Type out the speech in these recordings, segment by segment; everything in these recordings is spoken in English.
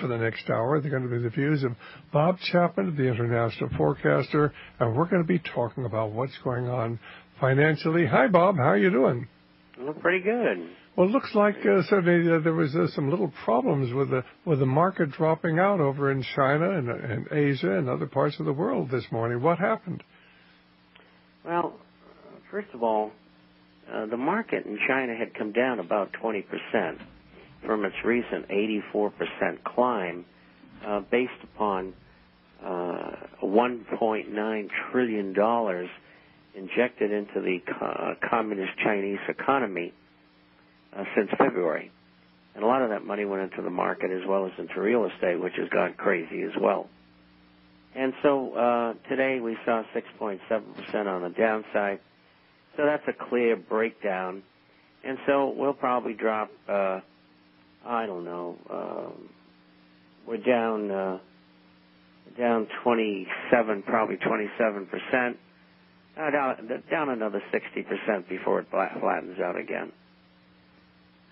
for the next hour. They're going to be the views of Bob Chapman, the International Forecaster, and we're going to be talking about what's going on financially. Hi, Bob. How are you doing? Well, pretty good. Well, it looks like certainly there was some little problems with the market dropping out over in China and Asia and other parts of the world this morning. What happened? Well, first of all, the market in China had come down about 20% from its recent 84% climb based upon $1.9 trillion injected into the communist Chinese economy since February. And a lot of that money went into the market as well as into real estate, which has gone crazy as well. And so today we saw 6.7% on the downside. So that's a clear breakdown. And so we'll probably drop, I don't know, we're down 27, probably 27%, down another 60% before it flattens out again.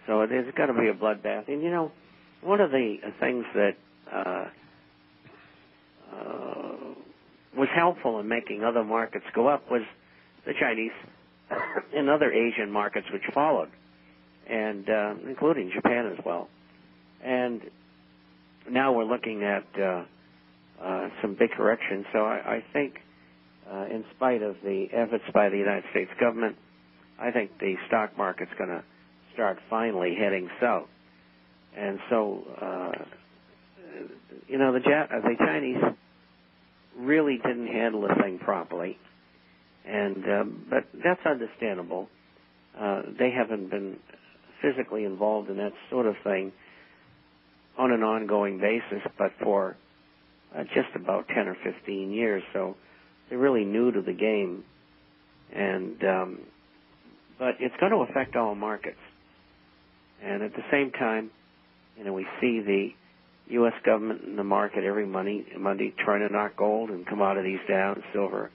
So there's got to be a bloodbath. And, you know, one of the things that was helpful in making other markets go up was the Chinese and other Asian markets which followed, and including Japan as well. And now we're looking at some big corrections. So I think, in spite of the efforts by the United States government, I think the stock market's going to start finally heading south. And so, you know, the Chinese really didn't handle the thing properly. And but that's understandable. They haven't been physically involved in that sort of thing on an ongoing basis, but for just about 10 or 15 years. So they're really new to the game. And but it's going to affect all markets. And at the same time, you know, we see the U.S. government and the market every Monday trying to knock gold and commodities down, silver.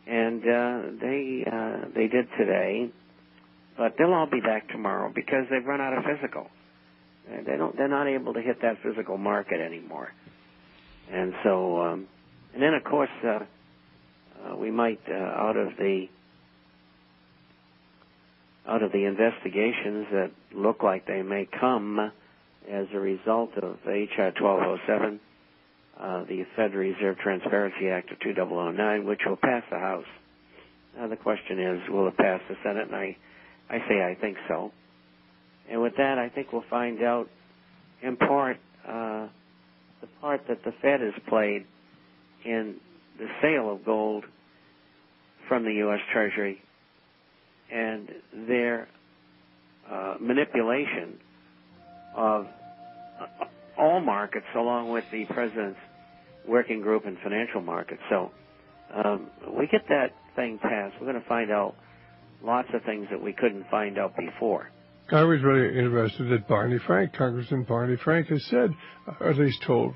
And they did today, but they'll all be back tomorrow because they've run out of physical. They're not able to hit that physical market anymore. And so, and then of course, we might out of the investigations that look like they may come as a result of H.R. 1207. The Fed Reserve Transparency Act of 2009, which will pass the House. The question is, will it pass the Senate? And I say I think so. And with that, I think we'll find out, in part, the part that the Fed has played in the sale of gold from the U.S. Treasury and their manipulation of all markets, along with the President's working group in financial markets. So we get that thing passed, we're going to find out lots of things that we couldn't find out before. I was really interested that Barney Frank, Congressman Barney Frank, has said, or at least told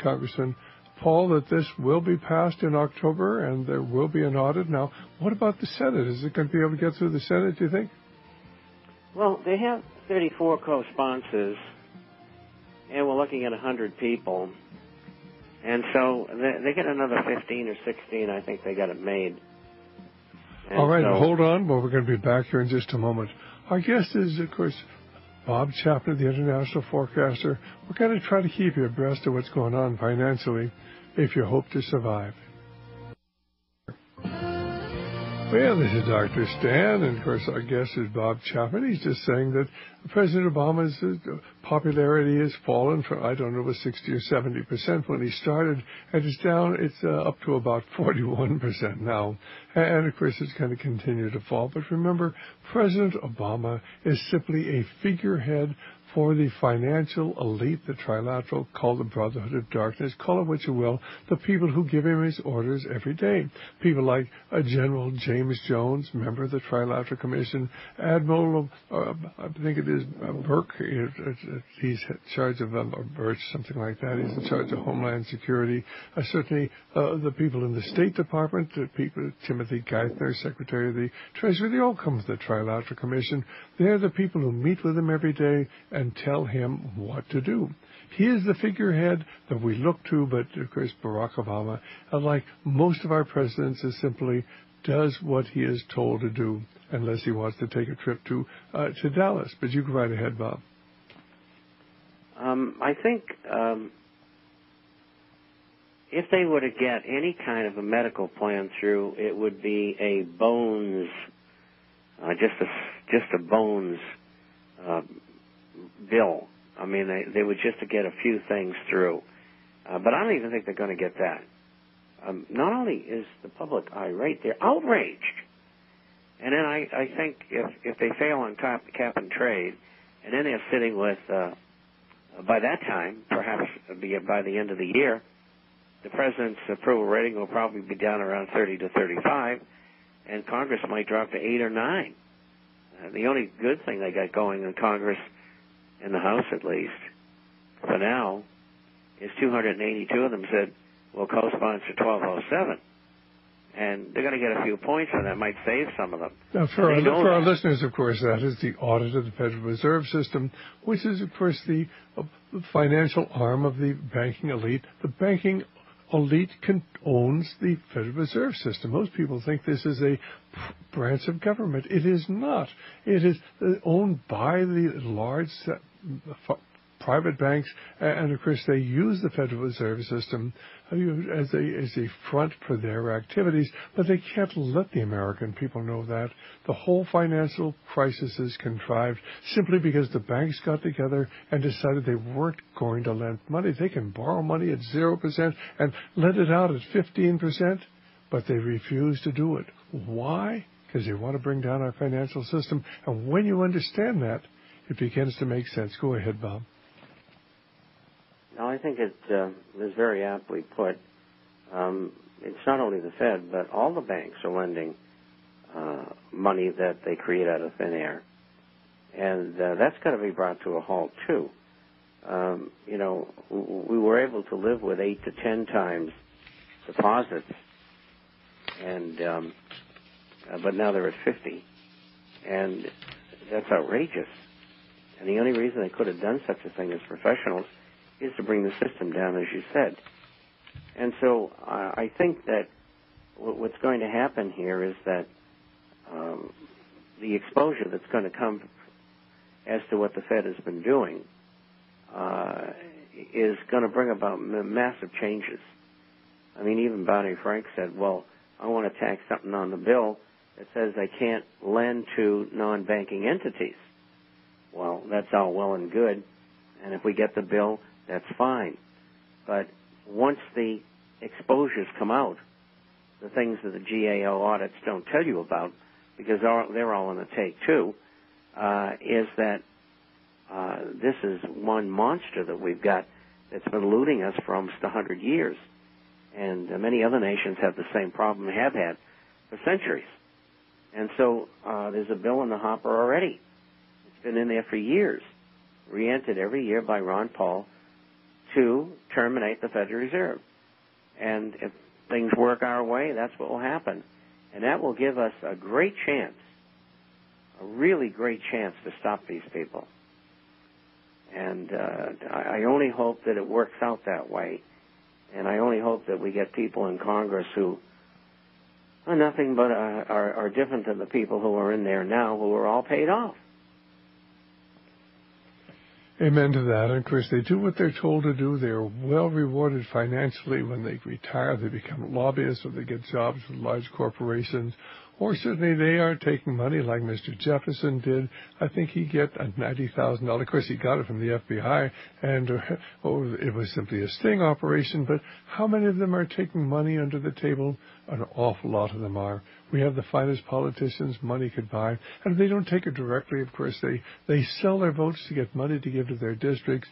Congressman Paul, that this will be passed in October and there will be an audit. Now, what about the Senate? Is it going to be able to get through the Senate, do you think? Well, they have 34 co-sponsors, and we're looking at 100 people. And so they get another 15 or 16, I think they got it made. And all right, hold on. Well, we're going to be back here in just a moment. Our guest is, of course, Bob Chapman, the International Forecaster. We're going to try to keep you abreast of what's going on financially if you hope to survive. Well, this is Dr. Stan, and of course our guest is Bob Chapman. He's just saying that President Obama's popularity has fallen from, I don't know, it was 60 or 70% when he started, and it's down, it's up to about 41% now. And of course it's going to continue to fall. But remember, President Obama is simply a figurehead for the financial elite, the trilateral, called the Brotherhood of Darkness, call it what you will, the people who give him his orders every day. People like General James Jones, member of the Trilateral Commission, Admiral, I think it is Burke, he's in charge of, or Birch, something like that, he's in charge of Homeland Security. Certainly the people in the State Department, the people, Timothy Geithner, Secretary of the Treasury, they all come from the Trilateral Commission. They're the people who meet with him every day and tell him what to do. He is the figurehead that we look to, but of course Barack Obama, like most of our presidents, is simply does what he is told to do, unless he wants to take a trip to Dallas. But you go right ahead, Bob. I think if they were to get any kind of a medical plan through, it would be a bones, just a bones bill. I mean, they would just to get a few things through. But I don't even think they're going to get that. Not only is the public irate, they're outraged. And then I think if they fail on cap and trade, and then they're sitting with, by that time, perhaps by the end of the year, the president's approval rating will probably be down around 30 to 35, and Congress might drop to 8 or 9. The only good thing they got going in Congress, in the House at least, for now, is 282 of them said, we'll co-sponsor 1207. And they're going to get a few points, and that might save some of them. Now, for our listeners, of course, that is the audit of the Federal Reserve System, which is, of course, the financial arm of the banking elite. The banking elite owns the Federal Reserve System. Most people think this is a branch of government. It is not. It is owned by the large private banks, and of course they use the Federal Reserve System as a front for their activities, but they can't let the American people know that. The whole financial crisis is contrived simply because the banks got together and decided they weren't going to lend money. They can borrow money at 0% and lend it out at 15%, but they refuse to do it. Why? Because they want to bring down our financial system. And when you understand that, it begins to make sense. Go ahead, Bob. No, I think it is very aptly put. It's not only the Fed, but all the banks are lending money that they create out of thin air. And that's got to be brought to a halt, too. We were able to live with 8 to 10 times deposits, and but now they're at 50. And that's outrageous. And the only reason they could have done such a thing as professionals is to bring the system down, as you said. And so I think that what's going to happen here is that the exposure that's going to come as to what the Fed has been doing is going to bring about massive changes. I mean, even Barney Frank said, well, I want to tax something on the bill that says they can't lend to non-banking entities. Well, that's all well and good, and if we get the bill, that's fine. But once the exposures come out, the things that the GAO audits don't tell you about, because they're all in the take too, is that this is one monster that we've got that's been eluding us for almost 100 years. And many other nations have the same problem, have had for centuries. And so there's a bill in the hopper already. It's been in there for years, re-entered every year by Ron Paul to terminate the Federal Reserve. And if things work our way, that's what will happen. And that will give us a great chance, a really great chance to stop these people. And I only hope that it works out that way. And I only hope that we get people in Congress who are nothing but are different than the people who are in there now, who are all paid off. Amen to that. And, of course, they do what they're told to do. They're well rewarded financially when they retire. They become lobbyists or they get jobs with large corporations. Or certainly they are taking money like Mr. Jefferson did. I think he get a $90,000. Of course, he got it from the FBI, and it was simply a sting operation. But how many of them are taking money under the table? An awful lot of them are. We have the finest politicians money could buy, and they don't take it directly. Of course, they sell their votes to get money to give to their districts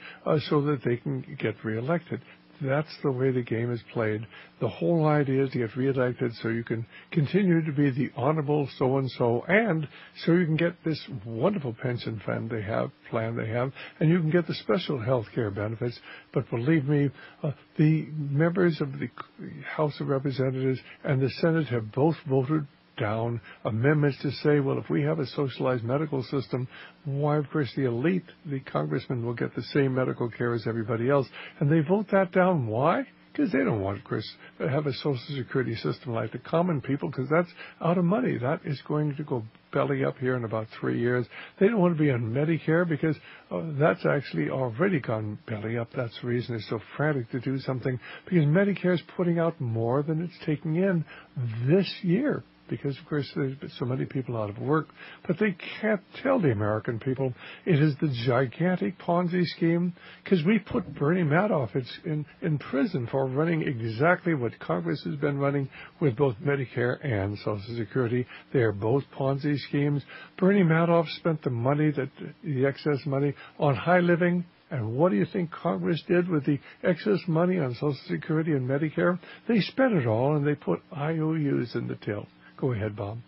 so that they can get reelected. That's the way the game is played. The whole idea is to get reelected so you can continue to be the honorable so-and-so, and so you can get this wonderful pension plan they have, and you can get the special health care benefits. But believe me, the members of the House of Representatives and the Senate have both voted down amendments to say, well, if we have a socialized medical system, why, of course, the elite, the congressmen, will get the same medical care as everybody else. And they vote that down. Why? Because they don't want, of course, to have a Social Security system like the common people, because that's out of money. That is going to go belly up here in about 3 years. They don't want to be on Medicare because that's actually already gone belly up. That's the reason it's so frantic to do something, because Medicare is putting out more than it's taking in this year. Because, of course, there's been so many people out of work. But they can't tell the American people it is the gigantic Ponzi scheme, because we put Bernie Madoff in prison for running exactly what Congress has been running with both Medicare and Social Security. They are both Ponzi schemes. Bernie Madoff spent the money, the excess money, on high living. And what do you think Congress did with the excess money on Social Security and Medicare? They spent it all, and they put IOUs in the till. Go ahead, Bob.